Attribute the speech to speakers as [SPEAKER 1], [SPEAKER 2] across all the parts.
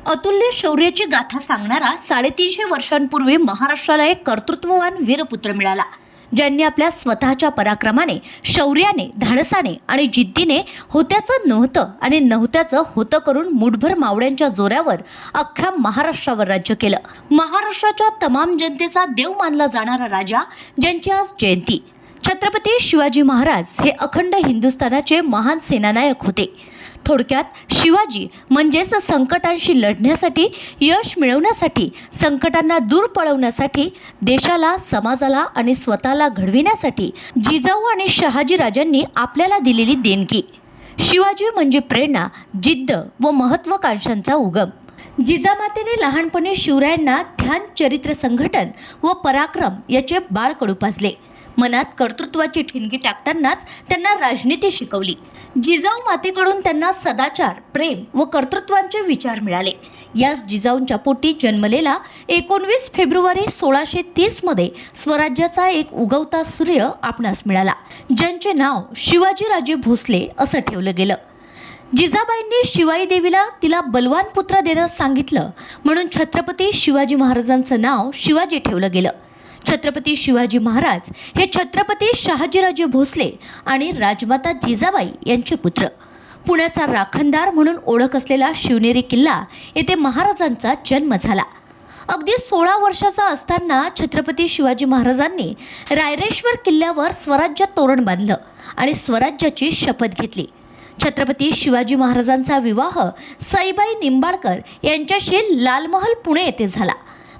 [SPEAKER 1] अतुल्य शौर्याची गाथा सांगणारा 350 वर्षांपूर्वी महाराष्ट्राला एक कर्तृत्ववान वीरपुत्र मिळाला, ज्यांनी आपल्या स्वतःच्या पराक्रमाने, शौर्याने, धाडसाने आणि जिद्दीने होत्याचं नव्हतं आणि नव्हत्याचं होतं करून मुठभर मावळ्यांच्या जोरावर अख्ख्या महाराष्ट्रावर राज्य केलं। महाराष्ट्राच्या तमाम जनतेचा देव मानला जाणारा राजा, ज्यांची आज जयंती। छत्रपती शिवाजी महाराज हे अखंड हिंदुस्थानाचे महान सेनानायक होते। थोडक्यात शिवाजी म्हणजेच संकटांशी लढण्यासाठी, यश मिळवण्यासाठी, संकटांना दूर पळवण्यासाठी, देशाला, समाजाला आणि स्वतःला घडविण्यासाठी जिजाऊ आणि शहाजी राजांनी आपल्याला दिलेली देणगी। शिवाजी म्हणजे प्रेरणा, जिद्द व महत्त्वाकांक्षांचा उगम। जिजामातेने लहानपणी शिवरायांना ध्यान, चरित्र संघटन व पराक्रम याचे बाळकडू पाजले। मनात कर्तृत्वाची ठिणगी टाकतानाच त्यांना राजनीती शिकवली। जिजाऊ मातेकडून त्यांना सदाचार, प्रेम व कर्तृत्वांचे विचार मिळाले। याच जिजाऊंच्या पोटी जन्मलेला 19 फेब्रुवारी 1630 मध्ये स्वराज्याचा एक उगवता सूर्य आपणास मिळाला, ज्यांचे नाव शिवाजीराजे भोसले असं ठेवलं गेलं। जिजाबाईंनी शिवाई देवीला तिला बलवान पुत्र देण्यास सांगितलं, म्हणून छत्रपती शिवाजी महाराजांचं नाव शिवाजी ठेवलं गेलं। छत्रपती शिवाजी महाराज हे छत्रपती शहाजीराजे भोसले आणि राजमाता जिजाबाई यांचे पुत्र। पुण्याचा राखणदार म्हणून ओळख असलेला शिवनेरी किल्ला येथे महाराजांचा जन्म झाला। अगदी 16 वर्षाचा असताना छत्रपती शिवाजी महाराजांनी रायरेश्वर किल्ल्यावर स्वराज्य तोरण बांधलं आणि स्वराज्याची शपथ घेतली। छत्रपती शिवाजी महाराजांचा विवाह सईबाई निंबाळकर यांच्याशी लालमहल पुणे येथे झाला।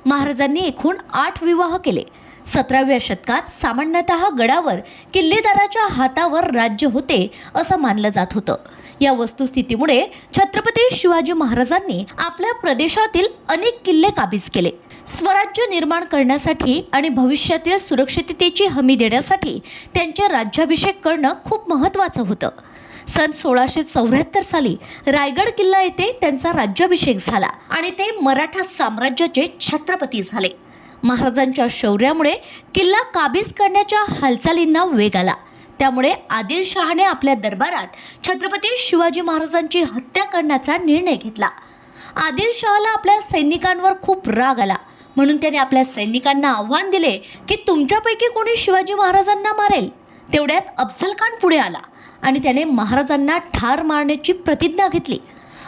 [SPEAKER 1] महाराजांनी एकूण 8 विवाह केले। 17व्या शतकात सामान्यतः गडावर किल्लेदाराच्या हातावर राज्य होते असं मानलं जात होतं। या वस्तुस्थितीमुळे छत्रपती शिवाजी महाराजांनी आपल्या प्रदेशातील अनेक किल्ले काबीज केले। स्वराज्य निर्माण करण्यासाठी आणि भविष्यातील सुरक्षिततेची हमी देण्यासाठी त्यांचे राज्याभिषेक करणं खूप महत्त्वाचं होतं। सन 1674 साली रायगड किल्ला येथे त्यांचा राज्याभिषेक झाला आणि ते मराठा साम्राज्याचे छत्रपती झाले। महाराजांच्या शौर्यामुळे किल्ला काबीज करण्याच्या हालचालींना वेग आला। त्यामुळे आदिलशहाने आपल्या दरबारात छत्रपती शिवाजी महाराजांची हत्या करण्याचा निर्णय घेतला। आदिलशहाला आपल्या सैनिकांवर खूप राग आला, म्हणून त्याने आपल्या सैनिकांना आव्हान दिले की तुमच्यापैकी कोणी शिवाजी महाराजांना मारेल। तेवढ्यात अफझल खान पुढे आला आणि त्याने महाराजांना ठार मारण्याची प्रतिज्ञा घेतली।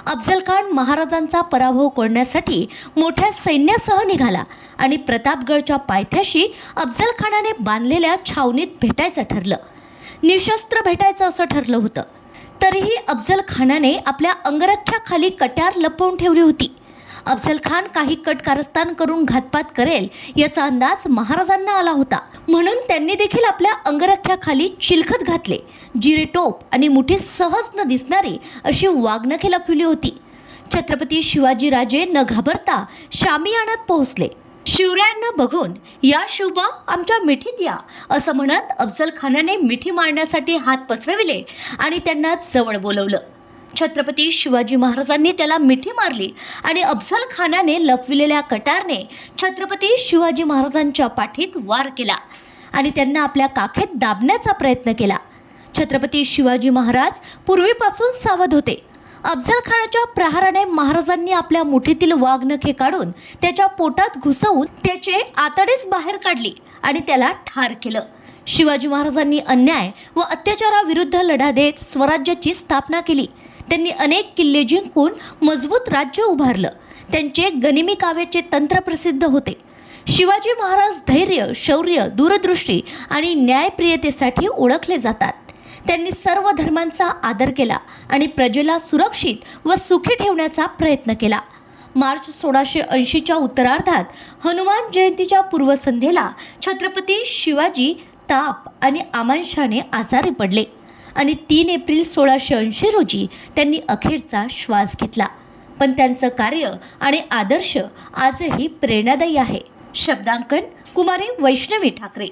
[SPEAKER 1] अफझल खान महाराजांचा पराभव करण्यासाठी मोठ्या सैन्यासह निघाला आणि प्रतापगडच्या पायथ्याशी अफझल खानाने बांधलेल्या छावणीत भेटायचं ठरलं। निशस्त्र भेटायचं असं ठरलं होतं, तरीही अफझल खानाने आपल्या अंगरख्याखाली कट्यार लपवून ठेवली होती। अफझल खान काही कटकारस्थान करून घातपात करेल याचा अंदाज महाराजांना आला होता, म्हणून त्यांनी देखील आपल्या अंगरख्याखाली चिलखत घातले। जिरेटोप आणि मुठीत सहज न दिसणारी अशी वाघनखे लपविली होती। छत्रपती शिवाजीराजे न घाबरता शामियानात पोहोचले। शिवरायांना बघून या शिवबा आमच्या मिठीत या असं म्हणत अफझल खानाने मिठी मारण्यासाठी हात पसरविले आणि त्यांना जवळ बोलवलं। छत्रपती शिवाजी महाराजांनी त्याला मिठी मारली आणि अफझल खानाने लपविलेल्या कटारने छत्रपती शिवाजी महाराजांच्या पाठीत वार केला आणि त्यांना आपल्या काखेत दाबण्याचा प्रयत्न केला। छत्रपती शिवाजी महाराज पूर्वीपासून सावध होते। अफझल खानाच्या प्रहाराने महाराजांनी आपल्या मुठीतील वाघनखे काढून त्याच्या पोटात घुसवून त्याचे आतडेच बाहेर काढली आणि त्याला ठार केलं। शिवाजी महाराजांनी अन्याय व अत्याचाराविरुद्ध लढा देत स्वराज्याची स्थापना केली। त्यांनी अनेक किल्ले जिंकून मजबूत राज्य उभारलं। त्यांचे गनिमी काव्याचे तंत्र प्रसिद्ध होते। शिवाजी महाराज धैर्य, शौर्य, दूरदृष्टी आणि न्यायप्रियतेसाठी ओळखले जातात। त्यांनी सर्व धर्मांचा आदर केला आणि प्रजेला सुरक्षित व सुखी ठेवण्याचा प्रयत्न केला। मार्च 1680च्या उत्तरार्धात हनुमान जयंतीच्या पूर्वसंध्येला छत्रपती शिवाजी ताप आणि आमांशाने आजारी पडले आणि 3 एप्रिल 1680 रोजी त्यांनी अखेरचा श्वास घेतला। पण त्यांचं कार्य आणि आदर्श आजही प्रेरणादायी आहे। शब्दांकन कुमारी वैष्णवी ठाकरे।